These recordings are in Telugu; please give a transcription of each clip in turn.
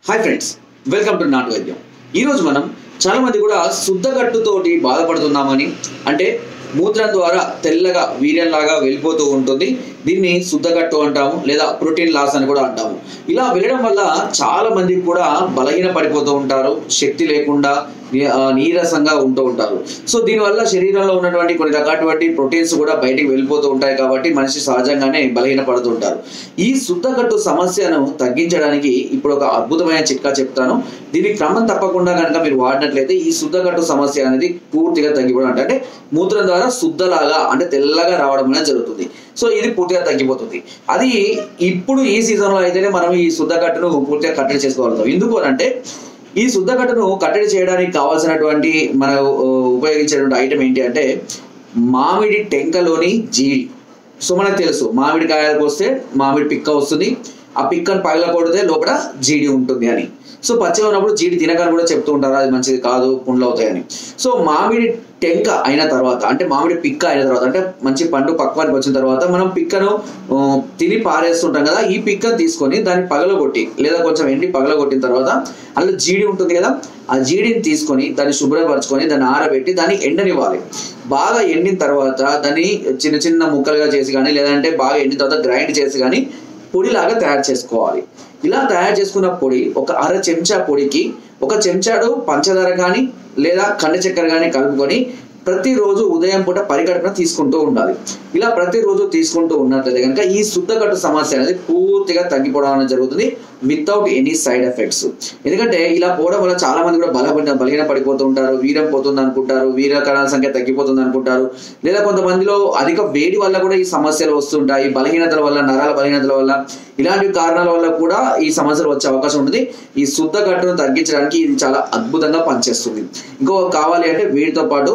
హాయ్ ఫ్రెండ్స్, వెల్కమ్ టు నాటు వైద్యం. ఈరోజు మనం చాలా మంది కూడా శుద్ధగట్టుతోటి బాధపడుతున్నామని, అంటే మూత్రం ద్వారా తెల్లగా వీర్యంలాగా వెళ్ళిపోతూ ఉంటుంది. దీన్ని శుద్ధగట్టు అంటాము, లేదా ప్రోటీన్ లాస్ అని కూడా అంటాము. ఇలా వెళ్ళడం వల్ల చాలా మందికి కూడా బలహీన పడిపోతూ ఉంటారు, శక్తి లేకుండా నీరసంగా ఉంటూ ఉంటారు. సో దీనివల్ల శరీరంలో ఉన్నటువంటి కొన్ని రకాలటువంటి ప్రోటీన్స్ కూడా బయటికి వెళ్ళిపోతూ ఉంటాయి, కాబట్టి మనిషి సహజంగానే బలహీన పడుతూ ఉంటారు. ఈ శుద్ధగట్టు సమస్యను తగ్గించడానికి ఇప్పుడు ఒక అద్భుతమైన చిట్కా చెప్తాను. దీని క్రమం తప్పకుండా కనుక మీరు వాడినట్లయితే ఈ శుద్ధగట్టు సమస్య అనేది పూర్తిగా తగ్గిపోవడం, అంటే మూత్రం ద్వారా శుద్ధలాగా అంటే తెల్లగా రావడం అనేది జరుగుతుంది. సో ఇది పూర్తిగా తగ్గిపోతుంది. అది ఇప్పుడు ఈ సీజన్లో అయితేనే మనం ఈ శుద్ధగట్టును పూర్తిగా కట్టడి చేసుకోగలుగుతాం. ఎందుకు అంటే ఈ శుద్ధగట్టును కట్టడి చేయడానికి కావాల్సినటువంటి మనం ఉపయోగించేటువంటి ఐటమ్ ఏంటి అంటే మామిడి టెంకలోని జీడి. సో మనకు తెలుసు, మామిడి కాయలకు వస్తే మామిడి పిక్క వస్తుంది, ఆ పిక్కను పగల కొడితే లోపల జీడి ఉంటుంది అని. సో పచ్చిగా ఉన్నప్పుడు జీడి తినకని కూడా చెప్తూ ఉంటారు, అది మంచిది కాదు, పుండ్లు అవుతాయని. సో మామిడి టెంక అయిన తర్వాత, అంటే మామిడి పిక్క అయిన తర్వాత, అంటే మంచి పండు పక్వానికి వచ్చిన తర్వాత మనం పిక్కను తిని పారేస్తుంటాం కదా. ఈ పిక్కను తీసుకొని దాన్ని పగలగొట్టి, లేదా కొంచెం ఎండి పగలగొట్టిన తర్వాత అందులో జీడి ఉంటుంది కదా, ఆ జీడిని తీసుకొని దాన్ని శుభ్రపరచుకొని దాన్ని ఆరబెట్టి దాన్ని ఎండనివ్వాలి. బాగా ఎండిన తర్వాత దాన్ని చిన్న చిన్న ముక్కలుగా చేసి కానీ, లేదంటే బాగా ఎండిన తర్వాత గ్రైండ్ చేసి కానీ పొడిలాగా తయారు చేసుకోవాలి. ఇలా తయారు చేసుకున్న పొడి ఒక అర చెంచా పొడికి ఒక చెంచాడు పంచదార కానీ లేదా కండ చక్కెర కానీ కలుపుకొని ప్రతిరోజు ఉదయం పూట పరిగణన తీసుకుంటూ ఉండాలి. ఇలా ప్రతిరోజు తీసుకుంటూ ఉన్నట్లయితే కనుక ఈ శుద్ధగట్టు సమస్య అనేది పూర్తిగా తగ్గిపోవడం అనేది జరుగుతుంది, వితౌట్ ఎనీ సైడ్ ఎఫెక్ట్స్. ఎందుకంటే ఇలా పోవడం వల్ల చాలా మంది కూడా బలహీన పడిపోతూ ఉంటారు, వీర్యం పోతుంది అనుకుంటారు, వీర్య కణాల సంఖ్య తగ్గిపోతుంది అనుకుంటారు, లేదా కొంతమందిలో అధిక వేడి వల్ల కూడా ఈ సమస్యలు వస్తుంటాయి, బలహీనతల వల్ల, నరాల బలహీనతల వల్ల, ఇలాంటి కారణాల వల్ల కూడా ఈ సమస్యలు వచ్చే అవకాశం ఉంటుంది. ఈ శుద్ధగట్టును తగ్గించడానికి ఇది చాలా అద్భుతంగా పనిచేస్తుంది. ఇంకో కావాలి అంటే వీటితో పాటు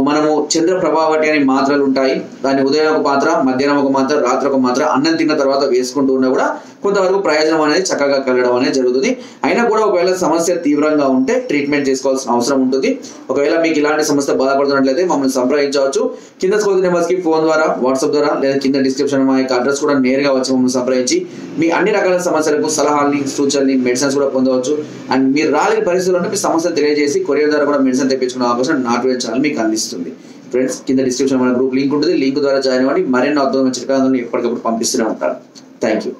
మనము చంద్రప్రభావటి అనే మాత్రలు ఉంటాయి. దాన్ని ఉదయం ఒక మాత్ర, మధ్యాహ్నం ఒక మాత్ర, రాత్రి ఒక మాత్ర అన్నం తిన్న తర్వాత వేసుకుంటూ ఉన్నా కూడా కొంతవరకు ప్రయోజనం అనేది చక్కగా కలగడం అనేది జరుగుతుంది. అయినా కూడా ఒకవేళ సమస్య తీవ్రంగా ఉంటే ట్రీట్మెంట్ చేసుకోవాల్సిన అవసరం ఉంటుంది. ఒకవేళ మీకు ఇలాంటి సమస్య బాధపడుతున్నట్లయితే మమ్మల్ని సంప్రదించవచ్చు. కింద స్క్రోల్ నెంబర్స్కి ఫోన్ ద్వారా, వాట్సాప్ ద్వారా, లేదా కింద డిస్క్రిప్షన్ మా యొక్క అడ్రస్ కూడా నేరుగా వచ్చి మమ్మల్ని సంప్రదించి మీ అన్ని రకాల సమస్యలకు సలహాలని, సూచనని, మెడిసిన్స్ కూడా పొందవచ్చు. అండ్ మీరు రాలేని పరిస్థితుల్లో మీ సమస్యను తెలియజేసి కొరియర్ ద్వారా కూడా మెడిసిన్ తెప్పించుకునే అవకాశం నాటు వైద్యం ఛానల్ మీకు అందిస్తుంది. ఫ్రెండ్స్, కింద డిస్క్రిప్షన్ మన గ్రూప్ లింక్ ఉంటుంది, లింక్ ద్వారా జాయిన్ అవ్వండి. మరిన్ని అద్భుతమైన చిట్కాలను ఎప్పటికప్పుడు పంపిస్తూనే ఉంటారు. Thank you.